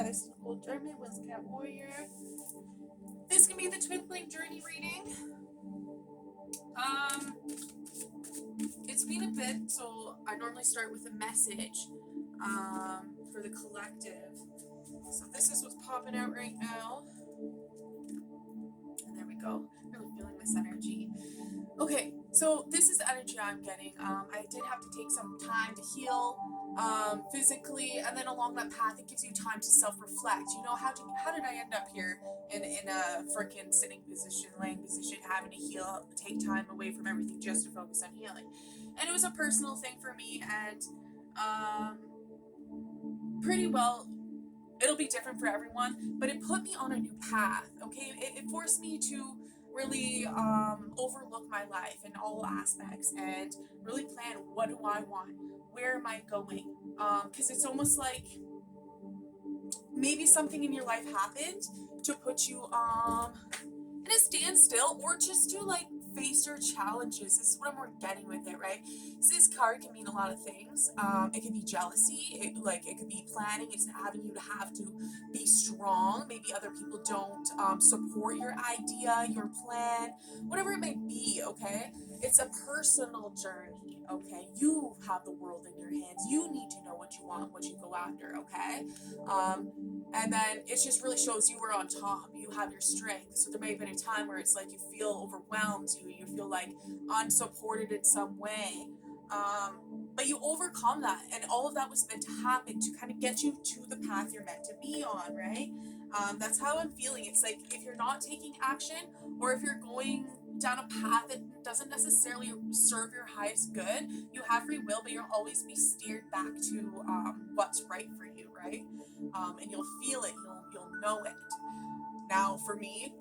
Hi, this is Nicholegermanoracle, Wisdom Cat Warrior. This can be the twin flame journey reading. It's been a bit, so I normally start with a message for the collective. So this is what's popping out right now. And there we go. Really feeling this energy. Okay, so this is the energy I'm getting. I did have to take some time to heal physically, and then along that path, it gives you time to self-reflect. You know, how did I end up here in a freaking sitting position, laying position, having to heal, take time away from everything just to focus on healing? And it was a personal thing for me, and pretty well, it'll be different for everyone, but it put me on a new path. Okay, it forced me to really overlook my life in all aspects and really plan, what do I want, where am I going, because it's almost like maybe something in your life happened to put you in a standstill, or just to like face your challenges. This is what I'm getting with it, right? So this card can mean a lot of things. It could be jealousy, it could be planning. It's having you to have to be strong. Maybe other people don't support your idea, your plan, whatever it may be. Okay, it's a personal journey. Okay, you have the world in your hands. You need to know what you want, what you go after. Okay, and then it just really shows you were on top. You have your strength. So there may have been a time where it's like you feel overwhelmed, you feel like unsupported in some way. But you overcome that, and all of that was meant to happen to kind of get you to the path you're meant to be on, right? That's how I'm feeling. It's like if you're not taking action, or if you're going down a path that doesn't necessarily serve your highest good, you have free will, but you'll always be steered back to what's right for you, right? And you'll feel it, you'll know it. Now, for me,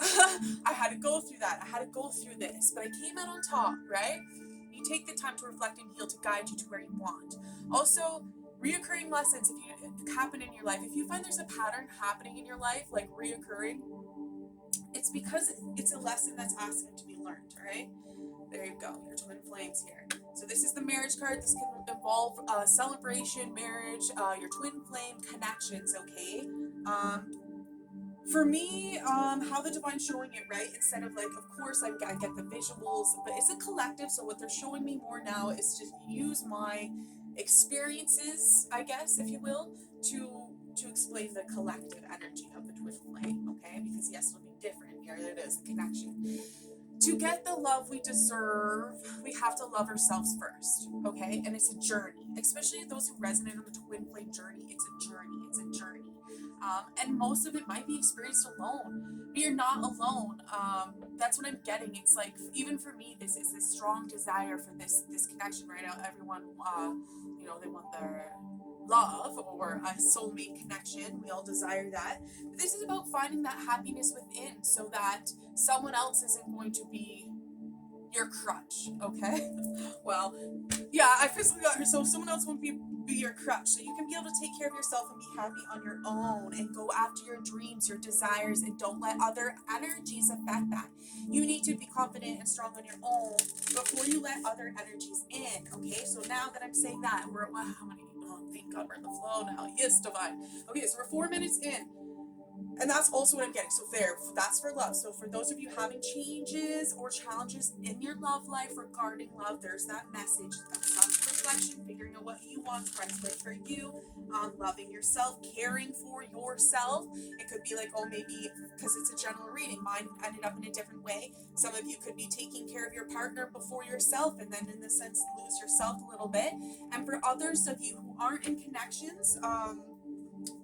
I had to go through that. I had to go through this, but I came out on top, right? You take the time to reflect and heal to guide you to where you want. Also, reoccurring lessons, if you happen in your life, if you find there's a pattern happening in your life, like reoccurring, it's because it's a lesson that's asking to be learned, right? There you go, your twin flames here. So this is the marriage card. This can involve celebration, marriage, your twin flame connections, okay? For me, how the divine's showing it, right? Instead of like, of course, I get the visuals, but it's a collective. So what they're showing me more now is to use my experiences, I guess, if you will, to explain the collective energy of the twin flame, okay? Because yes, it'll be different. Here it is, a connection. To get the love we deserve, we have to love ourselves first, okay? And it's a journey, especially those who resonate on the twin flame journey. It's a journey. It's a journey. And most of it might be experienced alone, but you're not alone. That's what I'm getting. It's like, even for me, this is this strong desire for this connection right now. Everyone, they want their love or a soulmate connection. We all desire that. But this is about finding that happiness within, so that someone else isn't going to be your crutch, okay? Well, yeah, I physically got her, so someone else won't be your crutch. So you can be able to take care of yourself and be happy on your own and go after your dreams, your desires, and don't let other energies affect that. You need to be confident and strong on your own before you let other energies in, okay? So now that I'm saying that, how many? Oh, thank God we're in the flow now. Yes, divine. Okay, so we're 4 minutes in. And that's also what I'm getting. So that's for love. So for those of you having changes or challenges in your love life regarding love, there's that message, that self-reflection, figuring out what you want, what's right for you, loving yourself, caring for yourself. It could be like, oh, maybe because it's a general reading, mine ended up in a different way. Some of you could be taking care of your partner before yourself, and then in the sense lose yourself a little bit. And for others of you who aren't in connections,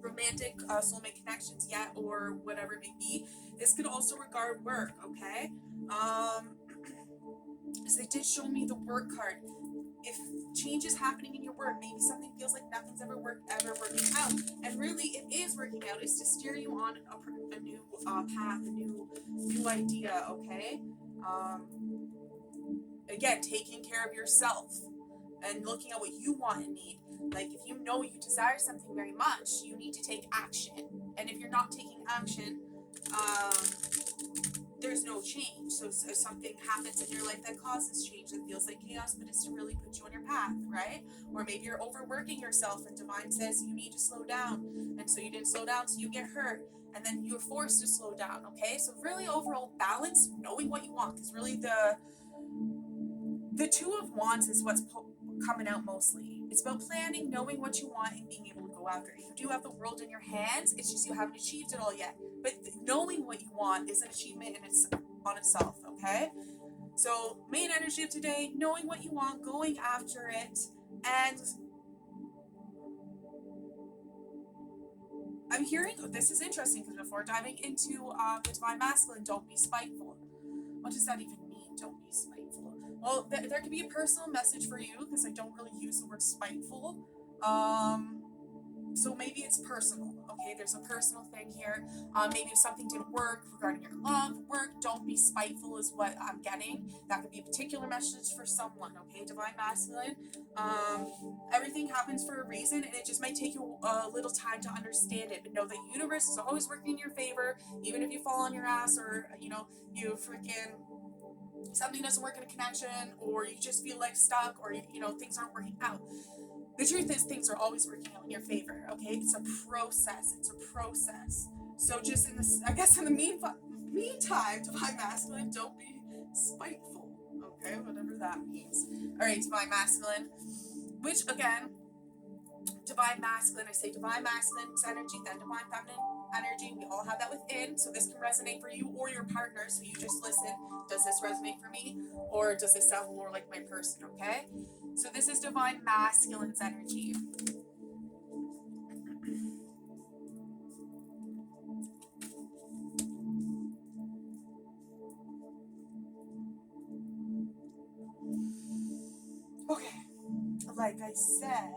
romantic soulmate connections yet, or whatever it may be, this could also regard work, okay? So they did show me the work card. If change is happening in your work, maybe something feels like nothing's ever working out, and really it is working out. It's to steer you on a new path, a new idea, okay? Again, taking care of yourself and looking at what you want and need. Like, if you know you desire something very much, you need to take action. And if you're not taking action, there's no change. So if something happens in your life that causes change, that feels like chaos, but it's to really put you on your path, right? Or maybe you're overworking yourself and divine says you need to slow down, and so you didn't slow down, so you get hurt, and then you're forced to slow down. Okay, so really overall balance, knowing what you want, because really the Two of Wands is what's coming out mostly. It's about planning, knowing what you want, and being able to go after it. You do have the world in your hands. It's just you haven't achieved it all yet. But knowing what you want is an achievement in its on itself. Okay. So main energy of today: knowing what you want, going after it, and I'm hearing this is interesting because before diving into the divine masculine, don't be spiteful. What does that even mean? Don't be spiteful. Well, there could be a personal message for you because I don't really use the word spiteful. So maybe it's personal. Okay, there's a personal thing here. Maybe if something didn't work regarding your love, work, don't be spiteful is what I'm getting. That could be a particular message for someone. Okay, divine masculine. Everything happens for a reason, and it just might take you a little time to understand it. But know the universe is always working in your favor, even if you fall on your ass or you freaking something doesn't work in a connection, or you just feel like stuck, or things aren't working out. The truth is things are always working out in your favor. Okay, it's a process. So just in this, I guess in the meantime, divine masculine, don't be spiteful. Okay, whatever that means. All right, divine masculine, which again, divine masculine, I say divine masculine's energy, then divine feminine energy. We all have that within, so this can resonate for you or your partner. So you just listen. Does this resonate for me, or does this sound more like my person? Okay, so this is divine masculine's energy. Okay, like I said,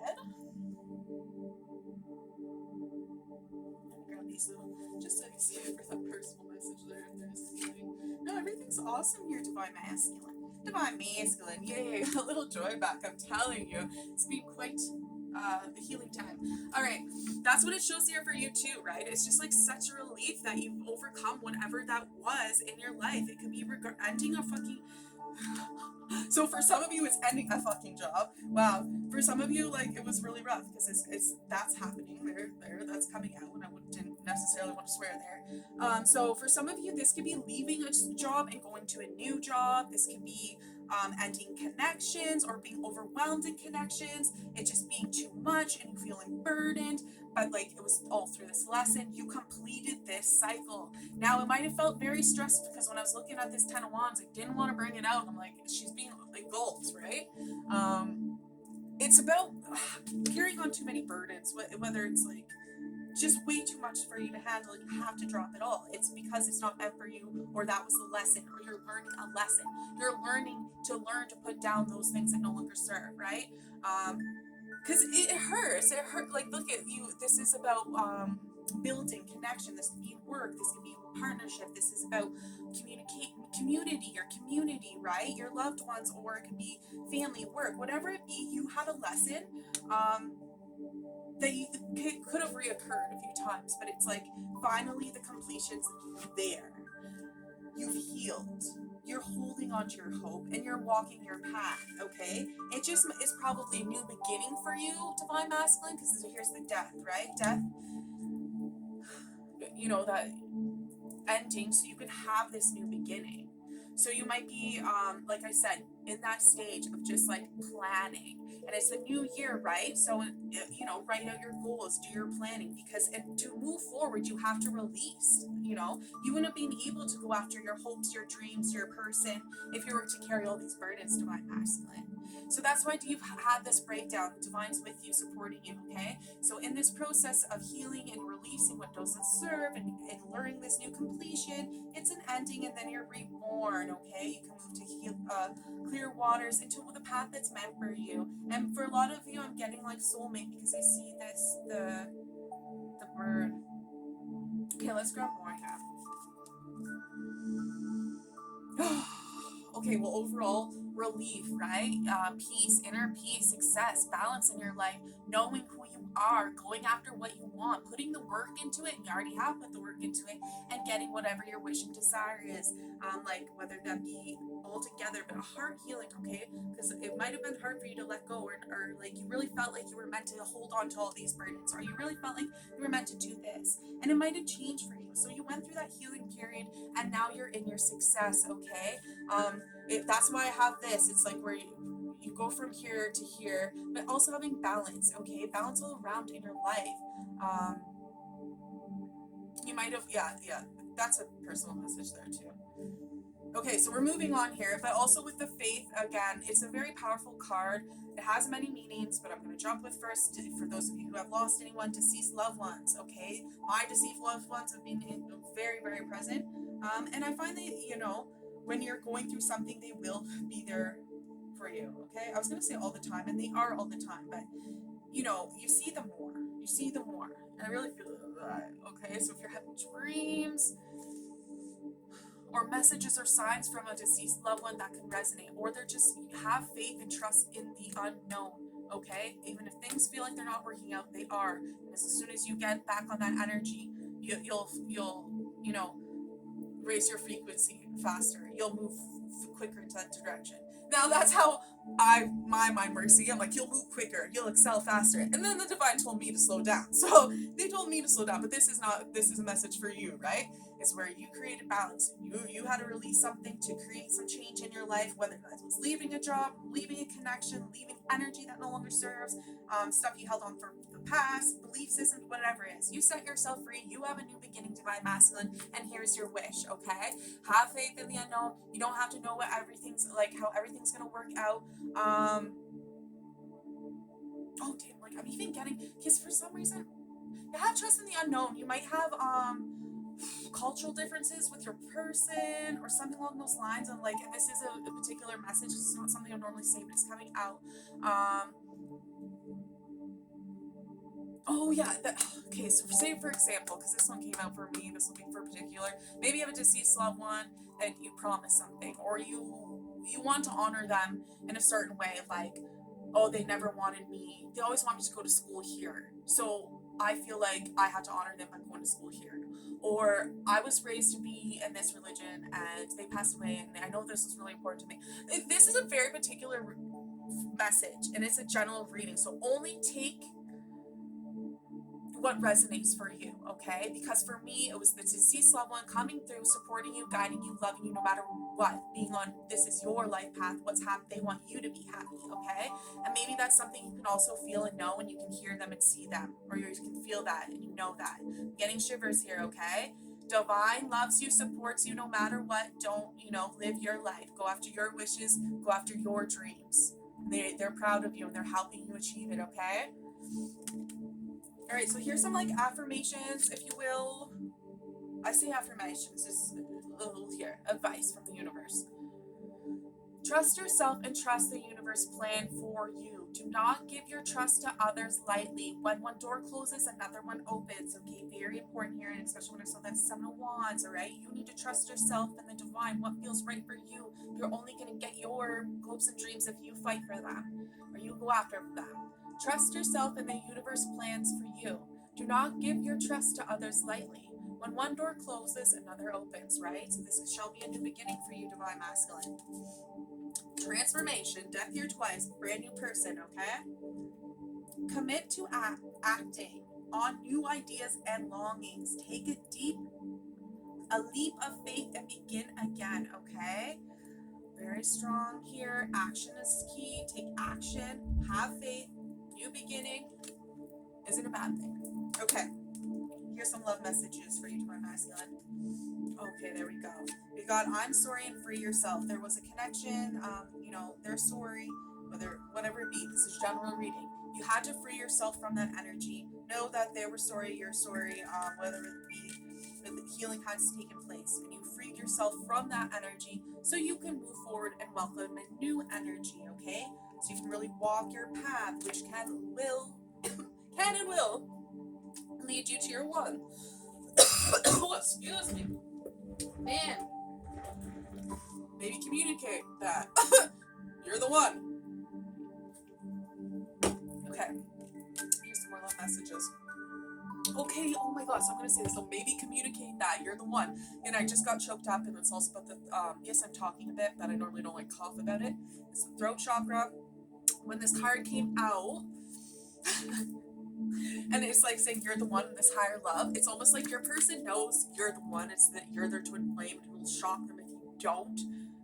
just so you see for that personal message there, if there's anything. No, everything's awesome here, divine masculine. Divine masculine, yay, a little joy back, I'm telling you. It's been quite the healing time. All right, that's what it shows here for you too, right? It's just like such a relief that you've overcome whatever that was in your life. It could be ending a fucking so for some of you it's ending a fucking job. Wow. For some of you, like, it was really rough because it's that's happening there that's coming out, and I didn't necessarily want to swear there. So for some of you, this could be leaving a job and going to a new job. This could be ending connections or being overwhelmed in connections, it just being too much and you feeling burdened. But like, it was all through this lesson, you completed this cycle. Now it might have felt very stressed because when I was looking at this 10 of Wands, I didn't want to bring it out. I'm like, she's being engulfed, right? It's about carrying on too many burdens, whether it's like just way too much for you to handle, you have to drop it all. It's because it's not meant for you, or that was the lesson, or you're learning a lesson. You're learning to put down those things that no longer serve, right? Because it hurts. It hurt. Like, look at you. This is about building connection. This can be work. This can be partnership. This is about your community, right? Your loved ones, or it could be family, work, whatever it be. You had a lesson. That could have reoccurred a few times, but it's like finally the completion's there. You've healed. You're holding on to your hope and you're walking your path, okay? It just is probably a new beginning for you, divine masculine, because here's the death, right? Death, that ending, so you can have this new beginning. So you might be, like I said, in that stage of just like planning. And it's a new year, right? So, write out your goals, do your planning, because to move forward, you have to release, you wouldn't have been able to go after your hopes, your dreams, your person, if you were to carry all these burdens, divine masculine. So that's why you've had this breakdown. Divine's with you, supporting you, okay? So in this process of healing and releasing what doesn't serve and learning this new completion, it's an ending and then you're reborn, okay? You can move to heal, clear waters into the path that's meant for you. And for a lot of you, I'm getting like soulmate because I see the bird. Okay, let's grab more here. Okay, well, overall, relief, right? Peace, inner peace, success, balance in your life, knowing who you are, going after what you want, putting the work into it, and you already have put the work into it, and getting whatever your wish and desire is. Like whether that be all together, but a heart healing, okay? Because it might have been hard for you to let go, or like you really felt like you were meant to hold on to all these burdens, or you really felt like you were meant to do this, and it might have changed for you. So you went through that healing period, and now you're in your success, okay? That's why I have this. It's like where you go from here to here, but also having balance, okay? Balance all around in your life. You might have, yeah, that's a personal message there too. Okay, so we're moving on here, but also with the faith, again, it's a very powerful card. It has many meanings, but I'm going to jump with first, for those of you who have lost anyone, deceased loved ones, okay? My deceased loved ones have been very, very present. And I find that, when you're going through something, they will be there for you, okay? I was going to say all the time, and they are all the time, but, you see them more. You see them more. And I really feel that, okay? So if you're having dreams, or messages or signs from a deceased loved one that can resonate, or they're just, have faith and trust in the unknown, okay? Even if things feel like they're not working out, they are. Because as soon as you get back on that energy, you'll raise your frequency faster. You'll move quicker into that direction. Now that's how my mind works. See, I'm like, you'll move quicker, you'll excel faster. And then the divine told me to slow down. So they told me to slow down, but this is a message for you, right? It's where you created balance. You had to release something to create some change in your life, whether that was leaving a job, leaving a connection, leaving energy that no longer serves, stuff you held on for the past, belief systems, whatever it is. You set yourself free. You have a new beginning, divine masculine, and here's your wish, okay? Have faith in the unknown. You don't have to know what everything's like, how everything's gonna work out. Oh damn, like I'm even getting, because for some reason, you have trust in the unknown. You might have cultural differences with your person or something along those lines, and like, and this is a particular message. It's not something I normally say, but it's coming out. Oh yeah, okay, so say for example, because this one came out for me, this will be for particular, maybe you have a deceased loved one that you promise something, or you want to honor them in a certain way, like, oh, they never wanted me, they always wanted me to go to school here, so I feel like I had to honor them by going to school here. Or I was raised to be in this religion and they passed away, and I know this is really important to me. This is a very particular message, and it's a general reading, so only take what resonates for you, okay? Because for me, it was the deceased loved one coming through, supporting you, guiding you, loving you no matter what, being on, this is your life path, what's happening, they want you to be happy, okay? And maybe that's something you can also feel and know, and you can hear them and see them, or you can feel that and you know that. I'm getting shivers here, okay? Divine loves you, supports you no matter what. Don't, live your life. Go after your wishes, go after your dreams. They're proud of you and they're helping you achieve it, okay? All right, so here's some like affirmations, if you will. I say affirmations, it's a little here, advice from the universe. Trust yourself and trust the universe plan for you. Do not give your trust to others lightly. When one door closes, another one opens. Okay, very important here, and especially when I saw that Seven of Wands, all right? You need to trust yourself and the divine, what feels right for you. You're only going to get your hopes and dreams if you fight for them, or you go after them. Trust yourself and the universe plans for you. Do not give your trust to others lightly. When one door closes, another opens, right? So this shall be a new beginning for you, divine masculine. Transformation, death here twice, brand new person, okay? Commit to acting on new ideas and longings. Take a leap of faith and begin again, okay? Very strong here. Action is key. Take action. Have faith. New beginning isn't a bad thing. Okay. Here's some love messages for you, divine masculine. Okay, there we go. We got, I'm sorry and free yourself. There was a connection, they're sorry, whatever it be. This is general reading. You had to free yourself from that energy. Know that they were sorry, you're sorry, whether it be that the healing has taken place. And you freed yourself from that energy so you can move forward and welcome a new energy, okay? So you can really walk your path, which can and will lead you to your one. Oh, excuse me. Man, maybe communicate that. You're the one. Okay. Here's some more love messages. Okay, oh my god, so I'm gonna say this, so maybe communicate that, you're the one. And I just got choked up, and it's also about the, yes, I'm talking a bit, but I normally don't like cough about it. It's the throat chakra. When this card came out, and it's like saying you're the one in this higher love, it's almost like your person knows you're the one, it's that you're their twin flame, and it will shock them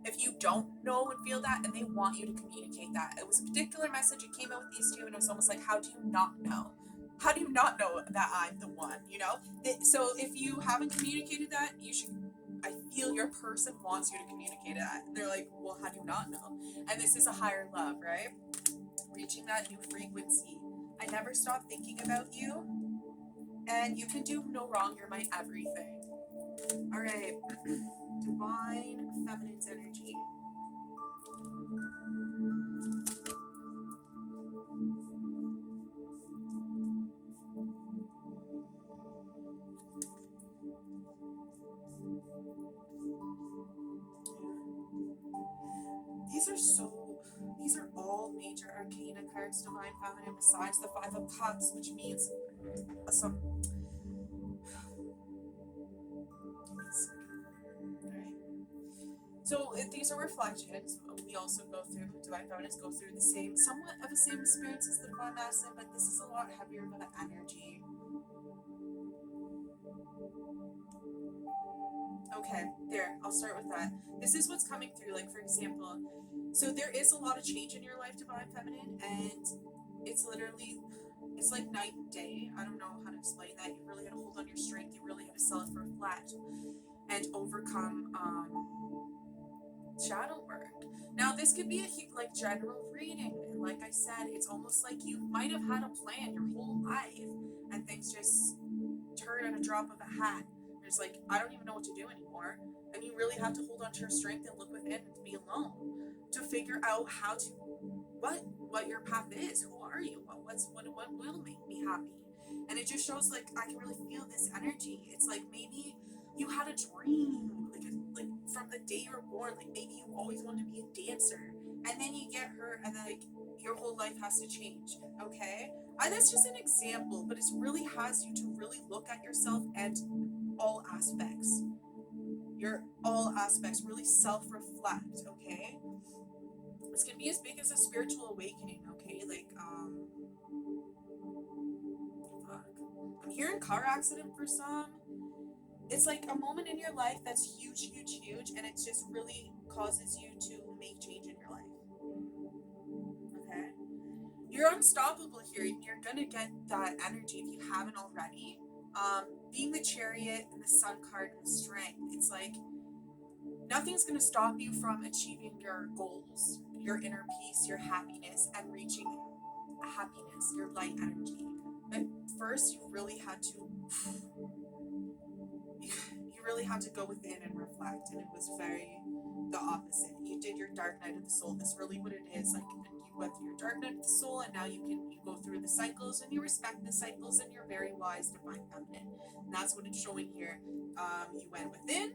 if you don't know and feel that, and they want you to communicate that. It was a particular message, it came out with these two, and it was almost like, how do you not know? How do you not know that I'm the one, you know? So if you haven't communicated that, you should, I feel your person wants you to communicate that. And they're like, well, how do you not know? And this is a higher love, right? Reaching that new frequency. I never stop thinking about you, and you can do no wrong. You're my everything. All right. Divine Feminine's energy. These are all major arcana cards, Divine Feminine, besides the Five of Cups, which means some. Alright. So these are reflections. We also go through, Divine Feminines go through the same, somewhat of the same experience as the Divine Masculine, but this is a lot heavier of an energy. Okay, there, I'll start with that. This is what's coming through, like, for example, so there is a lot of change in your life, Divine Feminine, and it's literally, it's like night and day. I don't know how to explain that. You really got to hold on your strength. You really got to self-reflect and overcome shadow work. Now, this could be a like general reading, and like I said, it's almost like you might have had a plan your whole life, and things just turn at a drop of a hat. It's like, I don't even know what to do anymore. And you really have to hold on to your strength and look within and to be alone to figure out how to, what your path is. Who are you? What will make me happy? And it just shows, like, I can really feel this energy. It's like maybe you had a dream, like from the day you were born, like maybe you always wanted to be a dancer, and then you get hurt, and then like your whole life has to change. Okay, that's just an example, but it really has you to really look at yourself and all aspects. Really self-reflect, okay? This can be as big as a spiritual awakening, okay? Like, I'm hearing car accident for some. It's like a moment in your life that's huge, huge, huge, and it just really causes you to make change in your life. Okay? You're unstoppable here. You're gonna get that energy if you haven't already. Being the Chariot and the Sun card and the Strength, it's like nothing's going to stop you from achieving your goals, your inner peace, your happiness, and reaching happiness, your light energy. But first, you really had to go within and reflect, and it was very the opposite. You did your dark night of the soul. That's really what it is. Like, you went through your dark night of the soul, and now you go through the cycles, and you respect the cycles, and you're very wise, Divine Feminine. And that's what it's showing here. You went within,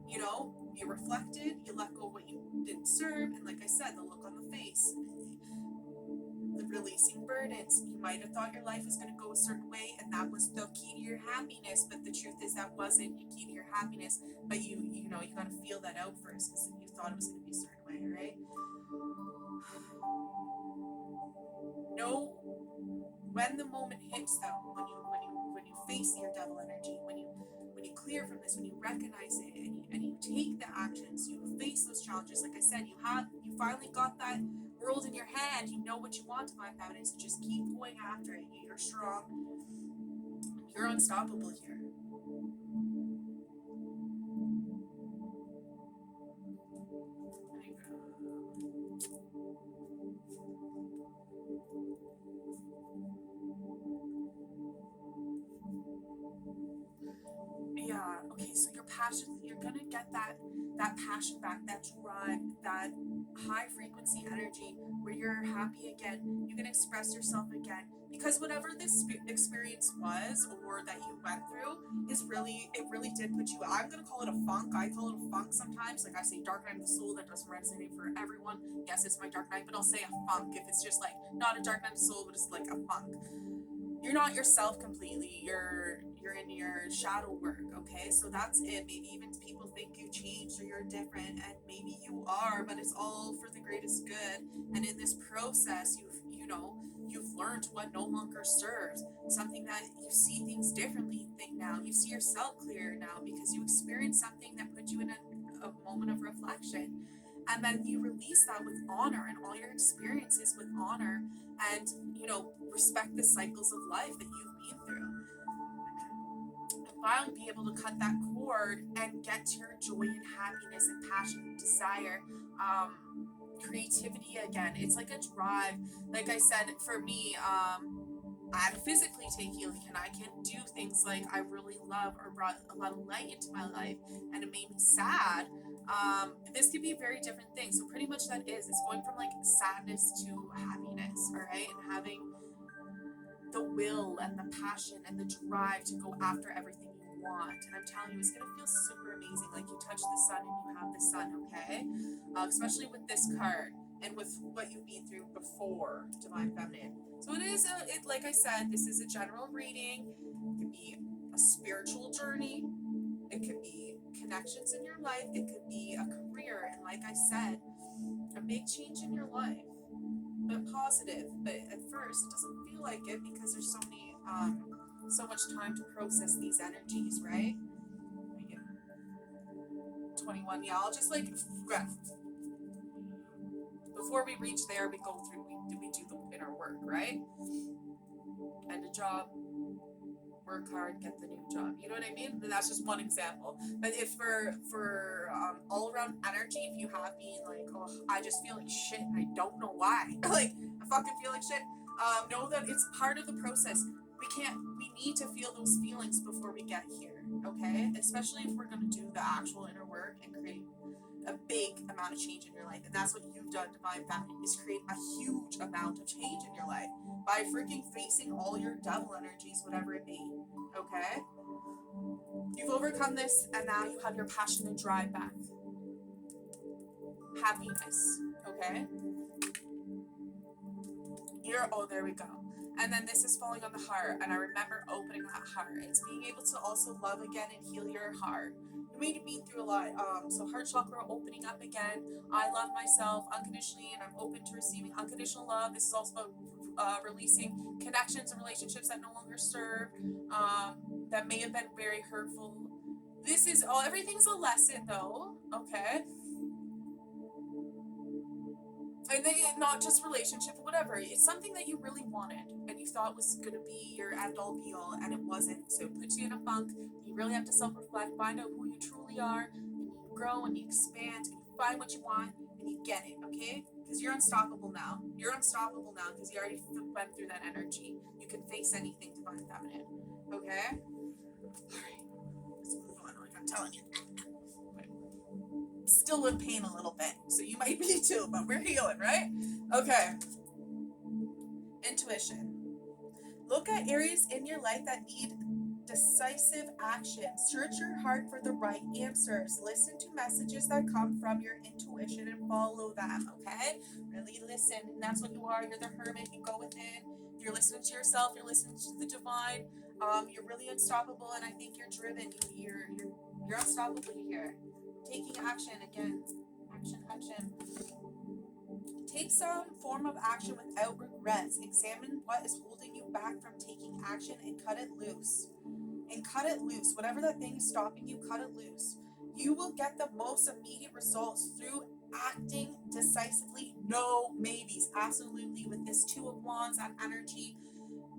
you reflected, you let go of what you didn't serve, and like I said, the look on the face, the releasing burdens. You might have thought your life was going to go a certain way, and that was the key to your happiness, but the truth is that wasn't the key to your happiness. But you got to feel that out first, because you thought it was going to be a certain way, right? Know when the moment hits, though, when you face your devil energy, when you clear from this, when you recognize it, and you take the actions, you face those challenges. Like I said, you finally got that world in your hand. You know what you want to find out, so just keep going after it. You're strong. You're unstoppable here. Yeah, okay, so your passion, you're gonna get that passion back, that drive, that high frequency energy where you're happy again. You can express yourself again, because whatever this experience was or that you went through is really, it really did put you, I'm going to call it a funk. I call it a funk sometimes. Like I say dark night of the soul, that doesn't resonate for everyone. Yes, it's my dark night, but I'll say a funk if it's just like not a dark night of the soul, but it's like a funk. You're not yourself completely. You're in your shadow work, okay? So that's it. Maybe even people think you changed or you're different, and maybe you are, but it's all for the greatest good. And in this process, you've learned what no longer serves. Something that you see things differently now. You see yourself clearer now because you experienced something that put you in a moment of reflection. And then you release that with honor and all your experiences with honor, and respect the cycles of life that you've been through, and finally be able to cut that cord and get to your joy and happiness and passion and desire, creativity again. It's like a drive. Like I said, for me, I physically take healing, and I can do things like I really love or brought a lot of light into my life, and it made me sad. This could be very different things. So pretty much it's going from like sadness to happiness, all right? And having the will and the passion and the drive to go after everything you want. And I'm telling you, it's going to feel super amazing. Like you touch the sun and you have the sun, okay? Especially with this card and with what you've been through before, Divine Feminine. So it is, like I said, this is a general reading. It could be a spiritual journey. It could be connections in your life. It could be a career. And like I said, a big change in your life, but positive. But at first, it doesn't feel like it because there's so much time to process these energies, right? 21. Yeah, I'll just before we reach there, we go through, we do the inner work, right? End a job, work hard, get the new job. You know what I mean? And that's just one example. But if for all around energy, if you have been like, oh, I just feel like shit and I don't know why, like I fucking feel like shit, know that it's part of the process. We need to feel those feelings before we get here, okay? Especially if we're going to do the actual inner work and create a big amount of change in your life. And that's what you've done, Divine Feminine, is create a huge amount of change in your life by freaking facing all your devil energies, whatever it be, okay? You've overcome this, and now you have your passion and drive back. Happiness, okay? There we go. And then this is falling on the heart, and I remember opening that heart. It's being able to also love again and heal your heart. You may have been through a lot, so heart chakra opening up again. I love myself unconditionally, and I'm open to receiving unconditional love. This is also about releasing connections and relationships that no longer serve, that may have been very hurtful. This is everything's a lesson, though, okay? And not just relationship, whatever. It's something that you really wanted and you thought was going to be your end all be all, and it wasn't. So it puts you in a funk. You really have to self-reflect, find out who you truly are, and you grow and you expand and you find what you want and you get it, okay? Because you're unstoppable now. You're unstoppable now because you already went through that energy. You can face anything, Divine Feminine, okay? All right. Let's move on. Like I'm telling you. Still in pain a little bit, so you might be too, but we're healing, right? Okay. Intuition. Look at areas in your life that need decisive action. Search your heart for the right answers. Listen to messages that come from your intuition and follow them, okay? Really listen, and that's what you are. You're the hermit. You go within. You're listening to yourself. You're listening to the divine. You're really unstoppable, and I think you're driven. You're unstoppable here. Taking action again. Action. Take some form of action without regrets. Examine what is holding you back from taking action and cut it loose. Whatever that thing is stopping you, cut it loose. You will get the most immediate results through acting decisively. No maybes. Absolutely. With this Two of Wands, that energy.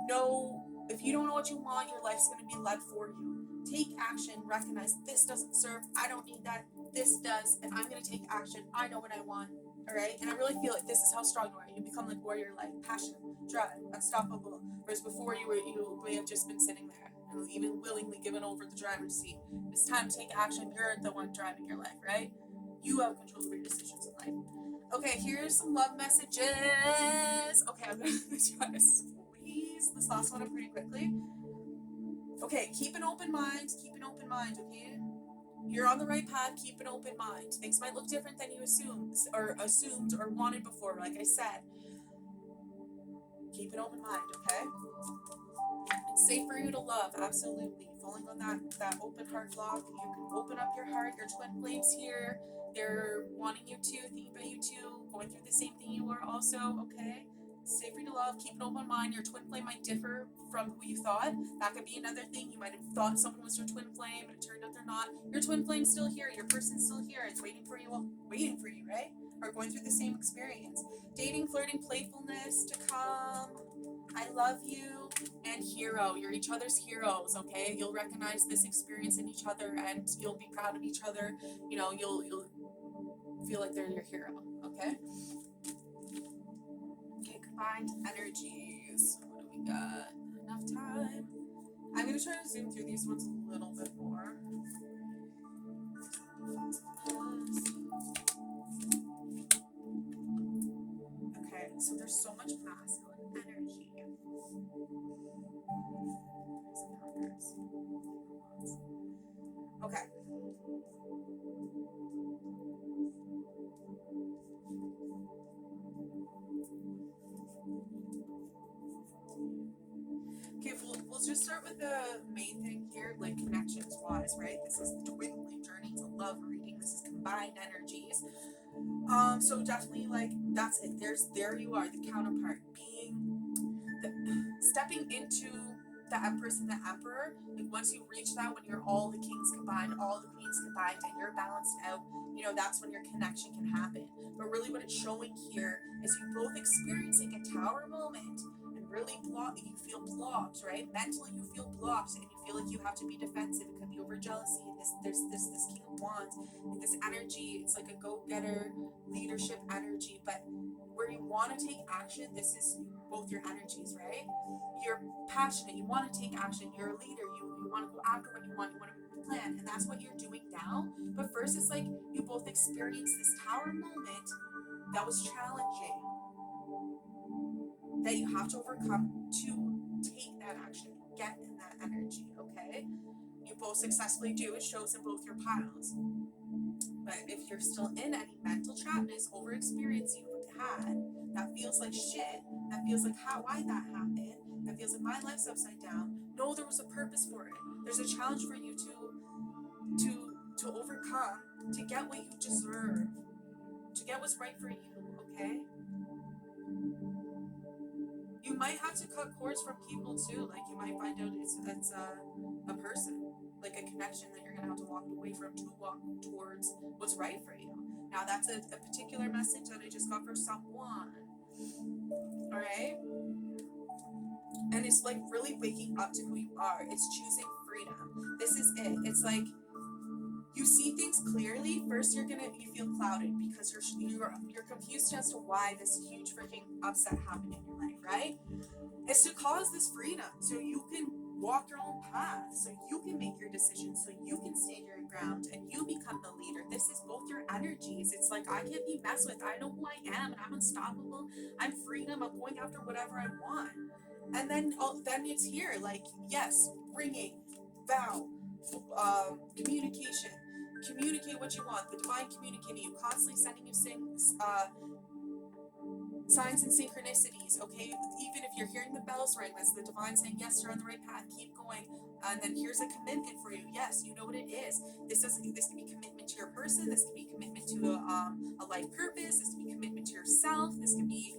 No, if you don't know what you want, your life's going to be led for you. Take action. Recognize this doesn't serve. I don't need that. This does. And I'm going to take action. I know what I want. All right. And I really feel like this is how strong you are. You become like warrior, like passion, drive, unstoppable. Whereas before you may have just been sitting there and even willingly given over the driver's seat. It's time to take action. You're the one driving your life, right? You have control over your decisions in life. Okay, here's some love messages. Okay, I'm going to try to squeeze this last one up pretty quickly. Okay, keep an open mind, okay? You're on the right path, keep an open mind. Things might look different than you assumed or wanted before, like I said. Keep an open mind, okay? It's safe for you to love, absolutely. Falling on that open heart block, you can open up your heart. Your twin flames here, they're wanting you to, thinking about you too, going through the same thing you are also, okay? It's safe for you to love, keep an open mind. Your twin flame might differ from who you thought. That could be another thing. You might have thought someone was your twin flame, and it turned out they're not. Your twin flame's still here, your person's still here. It's waiting for you, right? Or going through the same experience. Dating, flirting, playfulness to come. I love you, and hero. You're each other's heroes, okay? You'll recognize this experience in each other, and you'll be proud of each other. You know, you'll feel like they're your hero, okay? Okay, combined energies. What do we got? Enough time. I'm gonna try to zoom through these ones a little bit more. Okay, so there's so much masculine energy. Okay. Okay, we'll just start with the main thing here, like connections wise, right? This is the twin flame journey. It's a love reading. This is combined energies. So definitely, like, that's it. There you are, the counterpart, stepping into the Empress and the Emperor. Like, once you reach that, when you're all the kings combined, all the queens combined, and you're balanced out, you know, that's when your connection can happen. But really what it's showing here is you both experiencing a tower moment, and really you feel blocked, right? Mentally you feel blocked, and you feel like you have to be defensive. It could be over jealousy. There's this King of Wands, like this energy. It's like a go-getter leadership energy, but where you want to take action, this is both your energies, right? You're passionate, you want to take action, you're a leader, you want to go after what you want to plan, and that's what you're doing now. But first, it's like you both experienced this tower moment that was challenging, that you have to overcome to take that action, get in that energy, okay? You both successfully do, it shows in both your piles. But if you're still in any mental trapness over experience you've had, that feels like shit, that feels like why that happened, that feels like my life's upside down, know there was a purpose for it. There's a challenge for you to overcome, to get what you deserve, to get what's right for you, okay? You might have to cut cords from people too. Like, you might find out it's a person, like a connection that you're gonna have to walk away from to walk towards what's right for you. Now that's a particular message that I just got for someone. All right, and it's like really waking up to who you are. It's choosing freedom. This is it. It's like you see things clearly. First, you feel clouded because you're confused as to why this huge freaking upset happened in your life, right? It's to cause this freedom so you can walk your own path, so you can make your decisions, so you can stand your ground and you become the leader. This is both your energies. It's like, I can't be messed with. I know who I am, and I'm unstoppable. I'm freedom. I'm going after whatever I want. And then it's here, like, yes, bringing, vow, communication. Communicate what you want. The divine communicating you, constantly sending you signs and synchronicities, okay? Even if you're hearing the bells ring, that's the divine saying, yes, you're on the right path, keep going. And then here's a commitment for you. Yes, you know what it is. This can be commitment to your person. This can be commitment to a life purpose. This can be commitment to yourself. This can be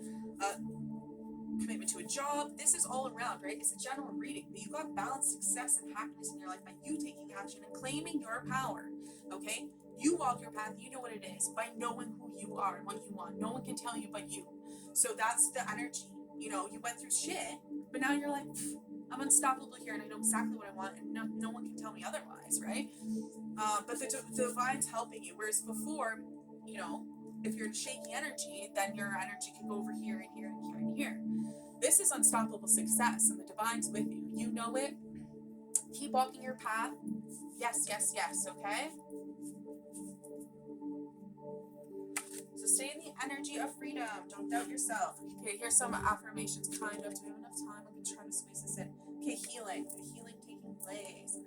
commitment to a job. This is all around, right? It's a general reading, but you got balance, success, and happiness in your life by you taking action and claiming your power, okay? You walk your path, you know what it is, by knowing who you are and what you want. No one can tell you but you. So that's the energy. You know, you went through shit, but now you're like, I'm unstoppable here, and I know exactly what I want, and no one can tell me otherwise, right? But the divine's helping you, whereas before, you know, if you're in shaky energy, then your energy can go over here and here and here and here. This is unstoppable success, and the divine's with you. You know it. Keep walking your path. Yes, yes, yes, okay? So stay in the energy of freedom. Don't doubt yourself. Okay, here's some affirmations, kind of. Do we have enough time? trying to squeeze this in. Okay, healing taking place.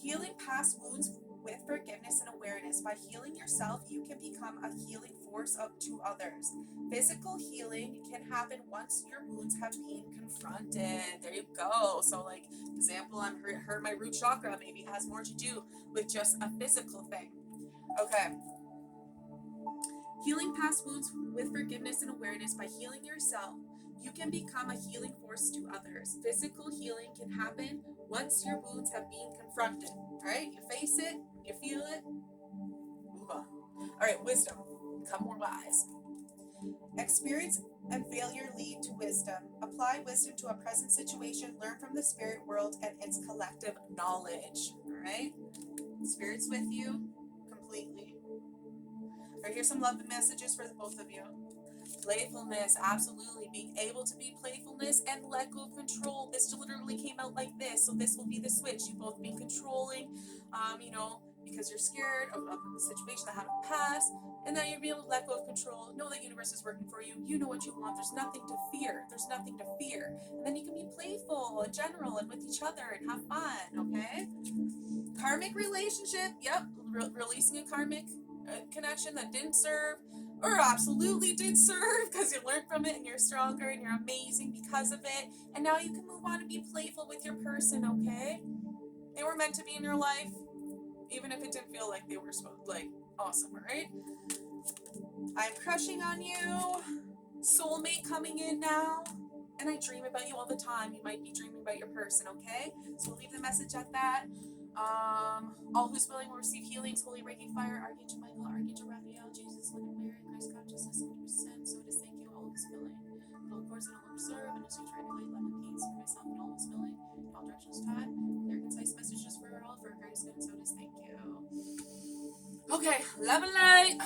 Healing past wounds with forgiveness and awareness. By healing yourself, you can become a healing force up to others. Physical healing can happen once your wounds have been confronted. There you go. So, like, example, I'm hurt my root chakra. Maybe it has more to do with just a physical thing. Okay. Healing past wounds with forgiveness and awareness. By healing yourself, you can become a healing force to others. Physical healing can happen once your wounds have been confronted. All right, you face it, you feel it, move on. All right, wisdom. Become more wise. Experience and failure lead to wisdom. Apply wisdom to a present situation. Learn from the spirit world and its collective knowledge. All right, Spirit's with you completely. All right, here's some love messages for the both of you. Playfulness, absolutely. Being able to be playfulness and let go of control. This literally came out like this, so this will be the switch. You both be controlling, because you're scared of the situation that happened past, and now you'll be able to let go of control. Know that universe is working for you. You know what you want. There's nothing to fear. And then you can be playful in general and with each other and have fun. Okay. Karmic relationship. Yep. Releasing a karmic connection that didn't serve, or absolutely did serve, because you learned from it and you're stronger and you're amazing because of it. And now you can move on and be playful with your person, okay? They were meant to be in your life, even if it didn't feel like they were awesome, alright? I'm crushing on you. Soulmate coming in now. And I dream about you all the time. You might be dreaming about your person, okay? So we'll leave the message at that. All who's willing will receive healings, holy Reiki fire, Archangel Michael, Archangel Raphael, Jesus, Mother Mary, Christ consciousness, 100%. So just thank you, all who's willing. But of course, I don't serve, and as you try to light love and peace for myself and all who's willing. In all directions taught, clear, concise messages for all, for our greatest good, and so just thank you. Okay, love and light.